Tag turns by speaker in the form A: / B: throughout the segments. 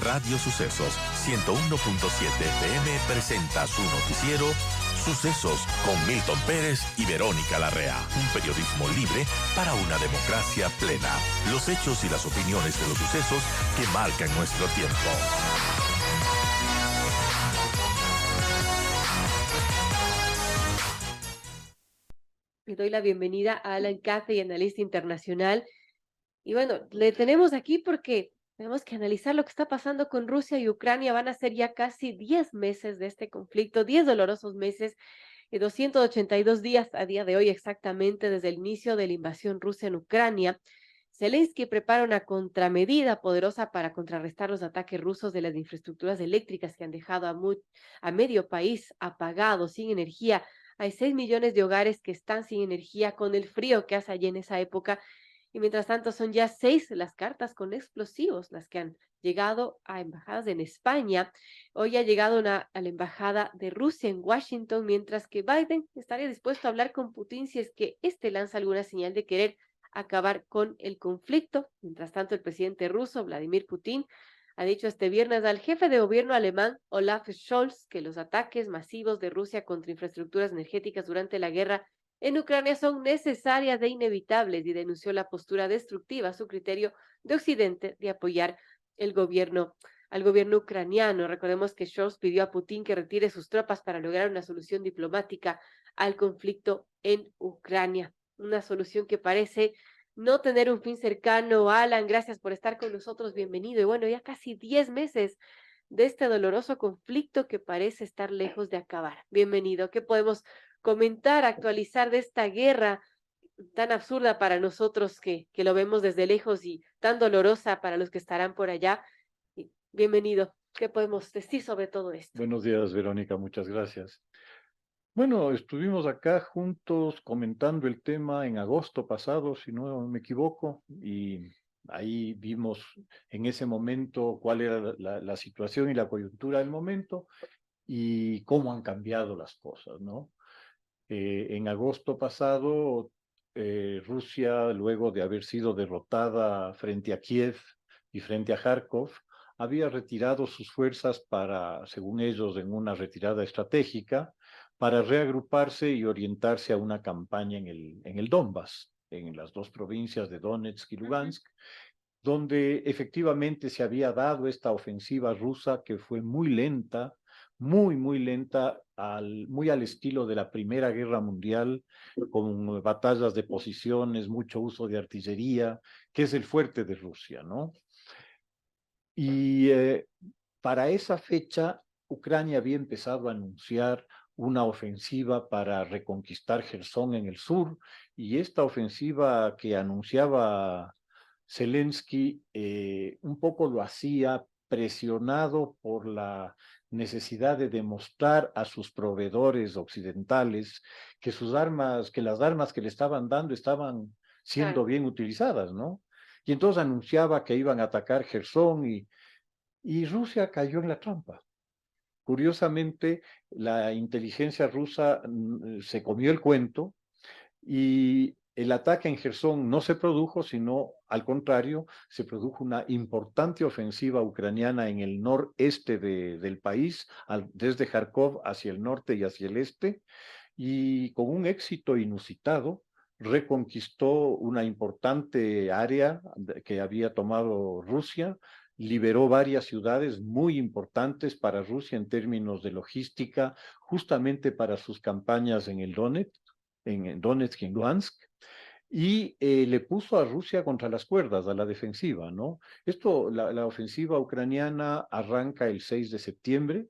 A: Radio Sucesos 101.7 FM presenta su noticiero Sucesos con Milton Pérez y Verónica Larrea. Un periodismo libre para una democracia plena. Los hechos y las opiniones de los sucesos que marcan nuestro tiempo.
B: Le doy la bienvenida a Alan Cathay, analista internacional. Y bueno, le tenemos aquí porque tenemos que analizar lo que está pasando con Rusia y Ucrania. Van a ser ya casi 10 meses de este conflicto, 10 dolorosos meses y 282 días a día de hoy exactamente desde el inicio de la invasión rusa en Ucrania. Zelensky prepara una contramedida poderosa para contrarrestar los ataques rusos de las infraestructuras eléctricas que han dejado a medio país apagado, sin energía. Hay 6 millones de hogares que están sin energía con el frío que hace allí en esa época. Y mientras tanto son ya 6 las cartas con explosivos las que han llegado a embajadas en España. Hoy ha llegado a la embajada de Rusia en Washington, mientras que Biden estaría dispuesto a hablar con Putin si es que éste lanza alguna señal de querer acabar con el conflicto. Mientras tanto, el presidente ruso, Vladimir Putin, ha dicho este viernes al jefe de gobierno alemán, Olaf Scholz, que los ataques masivos de Rusia contra infraestructuras energéticas durante la guerra en Ucrania son necesarias e inevitables, y denunció la postura destructiva a su criterio de Occidente de apoyar al gobierno ucraniano. Recordemos que Scholz pidió a Putin que retire sus tropas para lograr una solución diplomática al conflicto en Ucrania. Una solución que parece no tener un fin cercano. Alan, gracias por estar con nosotros, bienvenido. Y bueno, ya casi 10 meses de este doloroso conflicto que parece estar lejos de acabar. Bienvenido. ¿Qué podemos comentar, actualizar de esta guerra tan absurda para nosotros que lo vemos desde lejos y tan dolorosa para los que estarán por allá? Bienvenido. ¿Qué podemos decir sobre todo esto?
C: Buenos días, Verónica, muchas gracias. Bueno, estuvimos acá juntos comentando el tema en agosto pasado, si no me equivoco, y ahí vimos en ese momento cuál era la situación y la coyuntura del momento y cómo han cambiado las cosas, ¿no? En agosto pasado, Rusia, luego de haber sido derrotada frente a Kiev y frente a Kharkov, había retirado sus fuerzas para, según ellos, en una retirada estratégica, para reagruparse y orientarse a una campaña en el Donbass, en las dos provincias de Donetsk y Lugansk, donde efectivamente se había dado esta ofensiva rusa que fue muy lenta, muy lenta, muy al estilo de la Primera Guerra Mundial, con batallas de posiciones, mucho uso de artillería, que es el fuerte de Rusia, ¿no? Y para esa fecha, Ucrania había empezado a anunciar una ofensiva para reconquistar Jersón en el sur, y esta ofensiva que anunciaba Zelensky un poco lo hacía presionado por la necesidad de demostrar a sus proveedores occidentales que que las armas que le estaban dando estaban siendo
B: Claro.
C: bien utilizadas, ¿no? Y entonces anunciaba que iban a atacar Jersón y Rusia cayó en la trampa. Curiosamente, la inteligencia rusa se comió el cuento y el ataque en Jersón no se produjo, sino al contrario, se produjo una importante ofensiva ucraniana en el noreste del país, desde Kharkov hacia el norte y hacia el este, y con un éxito inusitado reconquistó una importante área que había tomado Rusia, liberó varias ciudades muy importantes para Rusia en términos de logística, justamente para sus campañas en el Donetsk y en Luhansk, y le puso a Rusia contra las cuerdas, a la defensiva, ¿no? La ofensiva ucraniana arranca el 6 de septiembre,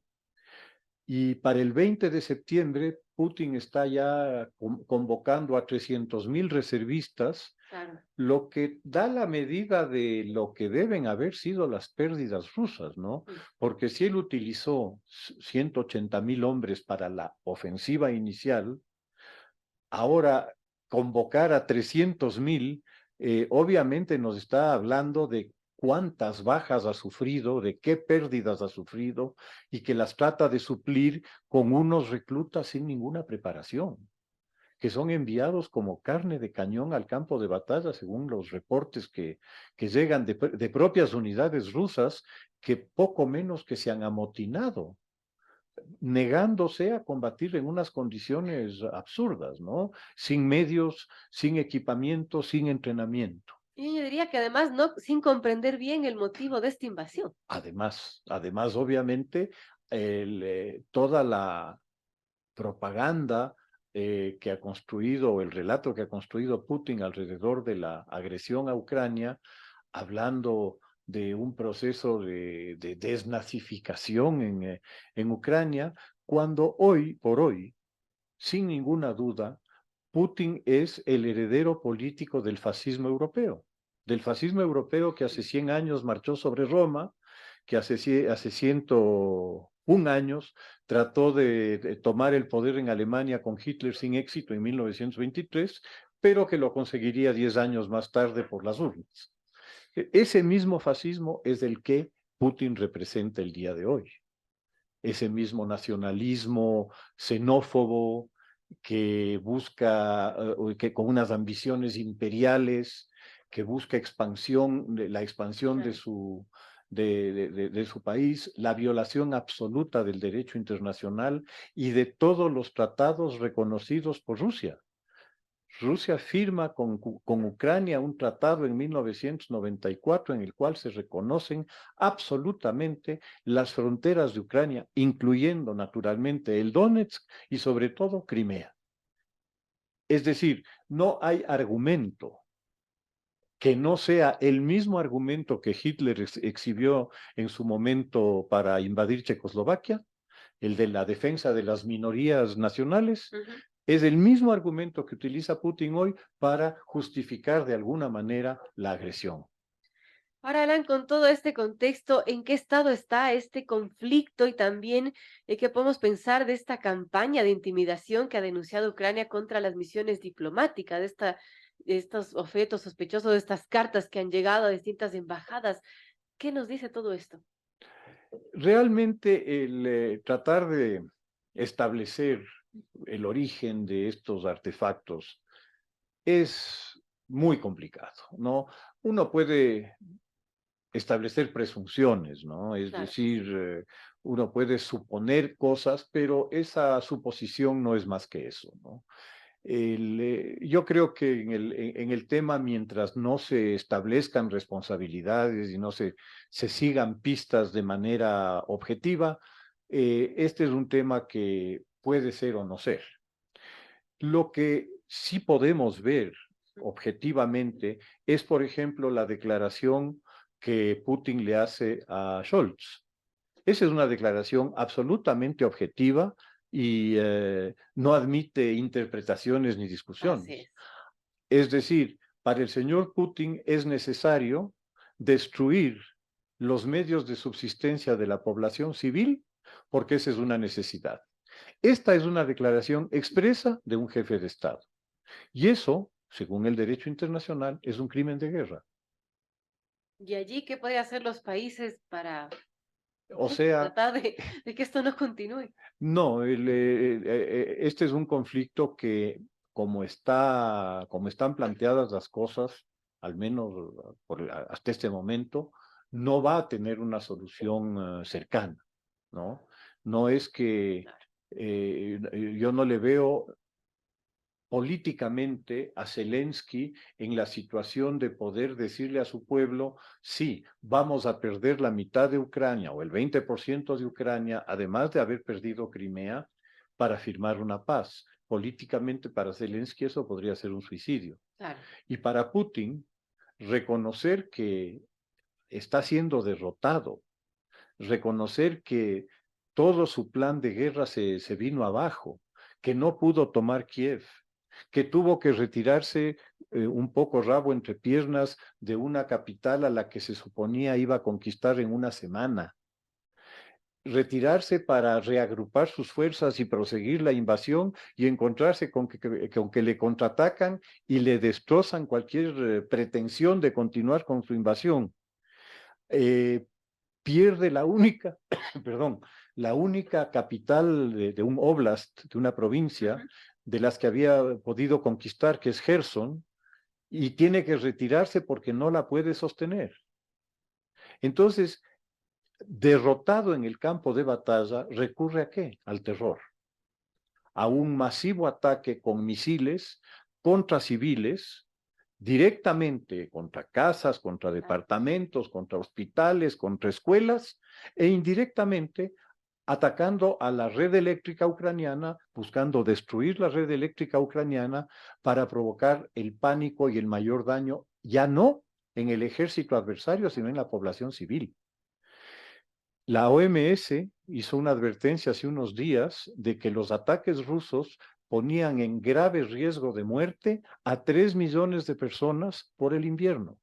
C: y para el 20 de septiembre Putin está ya convocando a 300,000 reservistas,
B: Claro.
C: lo que da la medida de lo que deben haber sido las pérdidas rusas, ¿no? Porque si él utilizó 180,000 hombres para la ofensiva inicial, ahora convocar a 300,000, obviamente nos está hablando de cuántas bajas ha sufrido, de qué pérdidas ha sufrido, y que las trata de suplir con unos reclutas sin ninguna preparación, que son enviados como carne de cañón al campo de batalla, según los reportes que llegan de propias unidades rusas, que poco menos que se han amotinado, negándose a combatir en unas condiciones absurdas, ¿no? Sin medios, sin equipamiento, sin entrenamiento.
B: Y yo diría que además no, sin comprender bien el motivo de esta invasión.
C: Además, obviamente, toda la propaganda que ha construido, el relato que ha construido Putin alrededor de la agresión a Ucrania, hablando de un proceso de desnazificación en Ucrania, cuando hoy por hoy, sin ninguna duda, Putin es el heredero político del fascismo europeo que hace 100 años marchó sobre Roma, que hace 101 años trató de tomar el poder en Alemania con Hitler sin éxito en 1923, pero que lo conseguiría 10 años más tarde por las urnas. Ese mismo fascismo es el que Putin representa el día de hoy. Ese mismo nacionalismo xenófobo que busca, que con unas ambiciones imperiales, que busca la expansión de su, de su país, la violación absoluta del derecho internacional y de todos los tratados reconocidos por Rusia. Rusia firma con Ucrania un tratado en 1994 en el cual se reconocen absolutamente las fronteras de Ucrania, incluyendo naturalmente el Donetsk y sobre todo Crimea. Es decir, no hay argumento que no sea el mismo argumento que Hitler exhibió en su momento para invadir Checoslovaquia, el de la defensa de las minorías nacionales. Es el mismo argumento que utiliza Putin hoy para justificar de alguna manera la agresión.
B: Ahora, Alan, con todo este contexto, ¿en qué estado está este conflicto y también qué podemos pensar de esta campaña de intimidación que ha denunciado Ucrania contra las misiones diplomáticas, de estos objetos sospechosos, de estas cartas que han llegado a distintas embajadas? ¿Qué nos dice todo esto?
C: Realmente el tratar de establecer el origen de estos artefactos es muy complicado, ¿no? Uno puede establecer presunciones, ¿no? Es
B: Claro.
C: decir, uno puede suponer cosas, pero esa suposición no es más que eso, ¿no? Yo creo que en el tema, mientras no se establezcan responsabilidades y no se sigan pistas de manera objetiva, este es un tema que puede ser o no ser. Lo que sí podemos ver objetivamente es, por ejemplo, la declaración que Putin le hace a Scholz. Esa es una declaración absolutamente objetiva y no admite interpretaciones ni
B: Así
C: discusiones.
B: es.
C: Es decir, para el señor Putin es necesario destruir los medios de subsistencia de la población civil porque esa es una necesidad. Esta es una declaración expresa de un jefe de Estado. Y eso, según el derecho internacional, es un crimen de guerra.
B: ¿Y allí qué pueden hacer los países para
C: O sea,
B: tratar de que esto no continúe?
C: no, este es un conflicto que, como están planteadas las cosas, al menos hasta este momento, no va a tener una solución cercana, ¿no? No es que
B: Claro.
C: yo no le veo políticamente a Zelensky en la situación de poder decirle a su pueblo, sí, vamos a perder la mitad de Ucrania o el 20% de Ucrania, además de haber perdido Crimea, para firmar una paz. Políticamente para Zelensky eso podría ser un suicidio.
B: Claro.
C: Y para Putin, reconocer que está siendo derrotado, reconocer que todo su plan de guerra se vino abajo, que no pudo tomar Kiev, que tuvo que retirarse un poco rabo entre piernas de una capital a la que se suponía iba a conquistar en una semana. Retirarse para reagrupar sus fuerzas y proseguir la invasión y encontrarse con que le contraatacan y le destrozan cualquier pretensión de continuar con su invasión. Pierde la única, perdón, la única capital de un oblast, de una provincia, de las que había podido conquistar, que es Gerson, y tiene que retirarse porque no la puede sostener. Entonces, derrotado en el campo de batalla, ¿recurre a qué? Al terror, a un masivo ataque con misiles contra civiles, directamente contra casas, contra departamentos, contra hospitales, contra escuelas, e indirectamente atacando a la red eléctrica ucraniana, buscando destruir la red eléctrica ucraniana para provocar el pánico y el mayor daño, ya no en el ejército adversario, sino en la población civil. La OMS hizo una advertencia hace unos días de que los ataques rusos ponían en grave riesgo de muerte a 3 millones de personas por el invierno.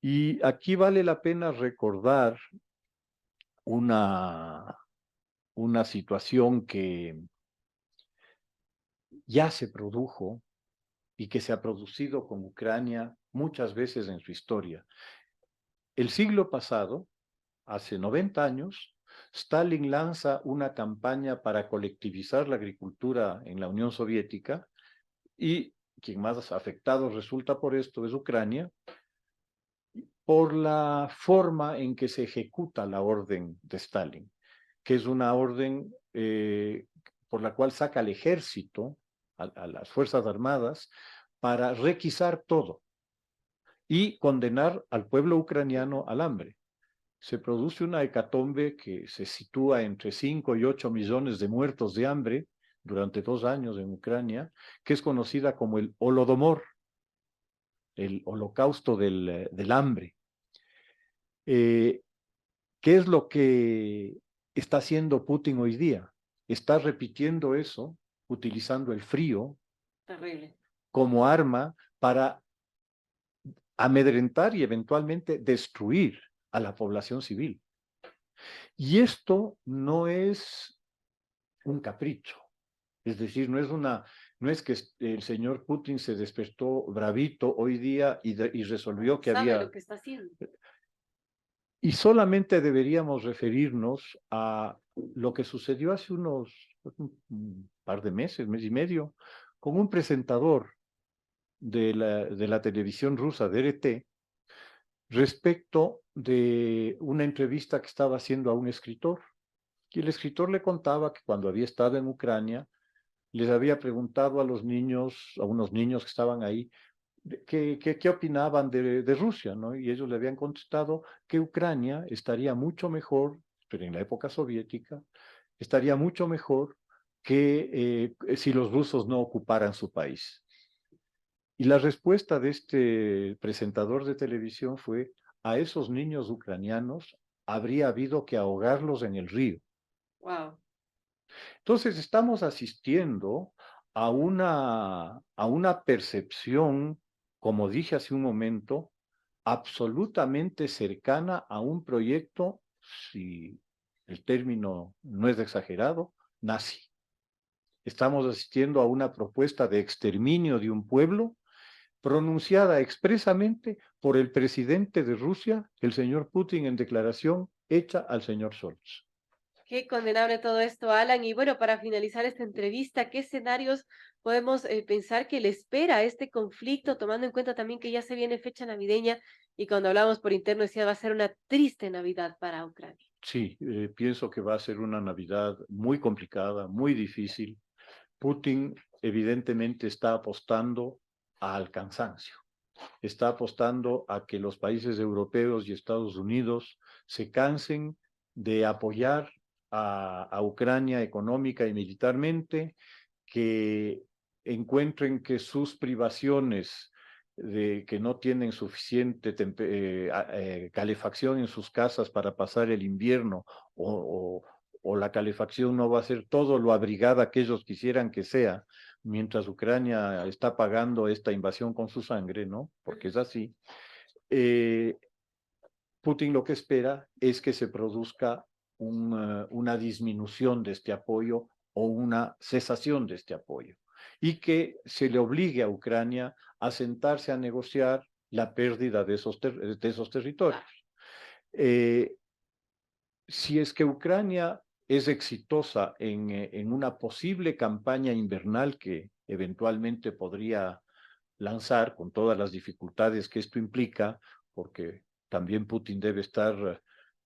C: Y aquí vale la pena recordar una situación que ya se produjo y que se ha producido con Ucrania muchas veces en su historia. El siglo pasado, hace 90 años, Stalin lanza una campaña para colectivizar la agricultura en la Unión Soviética y quien más afectado resulta por esto es Ucrania, por la forma en que se ejecuta la orden de Stalin, que es una orden por la cual saca al ejército, a las Fuerzas Armadas, para requisar todo y condenar al pueblo ucraniano al hambre. Se produce una hecatombe que se sitúa entre 5 y 8 millones de muertos de hambre durante 2 años en Ucrania, que es conocida como el Holodomor, el holocausto del hambre. ¿Qué es lo que está haciendo Putin hoy día? Está repitiendo eso, utilizando el frío
B: Terrible.
C: como arma para amedrentar y eventualmente destruir a la población civil. Y esto no es un capricho, es decir, no es que el señor Putin se despertó bravito hoy día y resolvió que
B: Sabe
C: había...
B: lo que está haciendo.
C: Y solamente deberíamos referirnos a lo que sucedió hace un par de meses, mes y medio, con un presentador de la televisión rusa, DRT, respecto de una entrevista que estaba haciendo a un escritor. Y el escritor le contaba que cuando había estado en Ucrania, les había preguntado a los niños, a unos niños que estaban ahí, qué opinaban de Rusia, ¿no? Y ellos le habían contestado que Ucrania estaría mucho mejor, pero en la época soviética, estaría mucho mejor que si los rusos no ocuparan su país. Y la respuesta de este presentador de televisión fue: a esos niños ucranianos habría habido que ahogarlos en el río.
B: Wow.
C: Entonces estamos asistiendo a una percepción, como dije hace un momento, absolutamente cercana a un proyecto, si el término no es exagerado, nazi. Estamos asistiendo a una propuesta de exterminio de un pueblo pronunciada expresamente por el presidente de Rusia, el señor Putin, en declaración hecha al señor Scholz.
B: Qué condenable todo esto, Alan. Y bueno, para finalizar esta entrevista, ¿qué escenarios podemos pensar que le espera a este conflicto, tomando en cuenta también que ya se viene fecha navideña y cuando hablamos por interno decía va a ser una triste Navidad para Ucrania?
C: Sí, pienso que va a ser una Navidad muy complicada, muy difícil. Putin evidentemente está apostando al cansancio, está apostando a que los países europeos y Estados Unidos se cansen de apoyar a Ucrania económica y militarmente, que encuentren que sus privaciones de que no tienen suficiente calefacción en sus casas para pasar el invierno o la calefacción no va a ser todo lo abrigada que ellos quisieran que sea, mientras Ucrania está pagando esta invasión con su sangre, ¿no? Porque es así. Putin lo que espera es que se produzca una disminución de este apoyo o una cesación de este apoyo y que se le obligue a Ucrania a sentarse a negociar la pérdida de esos territorios. Si es que Ucrania es exitosa en una posible campaña invernal que eventualmente podría lanzar con todas las dificultades que esto implica, porque también Putin debe estar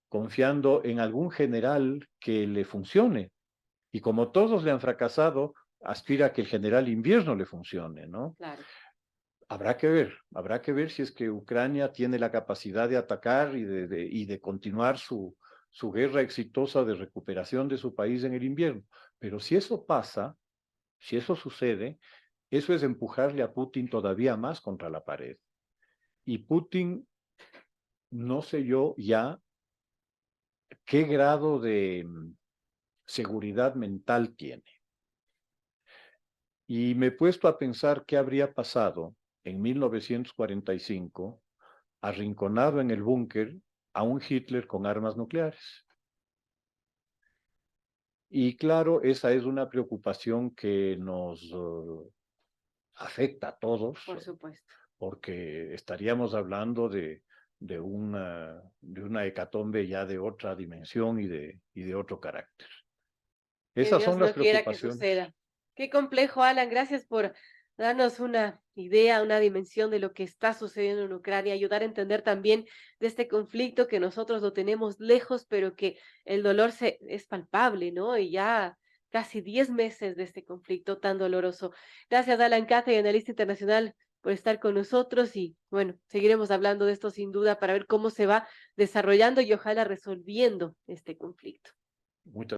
C: confiando en algún general que le funcione. Y como todos le han fracasado, aspira a que el general invierno le funcione, ¿no?
B: Claro.
C: Habrá que ver si es que Ucrania tiene la capacidad de atacar y de continuar su guerra exitosa de recuperación de su país en el invierno. Pero si eso pasa, si eso sucede, eso es empujarle a Putin todavía más contra la pared. Y Putin, no sé yo ya qué grado de seguridad mental tiene. Y me he puesto a pensar qué habría pasado en 1945, arrinconado en el búnker a un Hitler con armas nucleares. Y claro, esa es una preocupación que nos afecta a todos,
B: Por supuesto.
C: porque estaríamos hablando de una hecatombe ya de otra dimensión y de otro carácter.
B: Que
C: Esas
B: Dios
C: son las
B: no quiera que
C: preocupaciones.
B: suceda. Qué complejo, Alan. Gracias por darnos una idea, una dimensión de lo que está sucediendo en Ucrania, ayudar a entender también de este conflicto que nosotros lo tenemos lejos, pero que el dolor es palpable, ¿no? Y ya casi 10 meses de este conflicto tan doloroso. Gracias, Alan Cathay, analista internacional, por estar con nosotros y bueno, seguiremos hablando de esto sin duda para ver cómo se va desarrollando y ojalá resolviendo este conflicto.
C: Muchas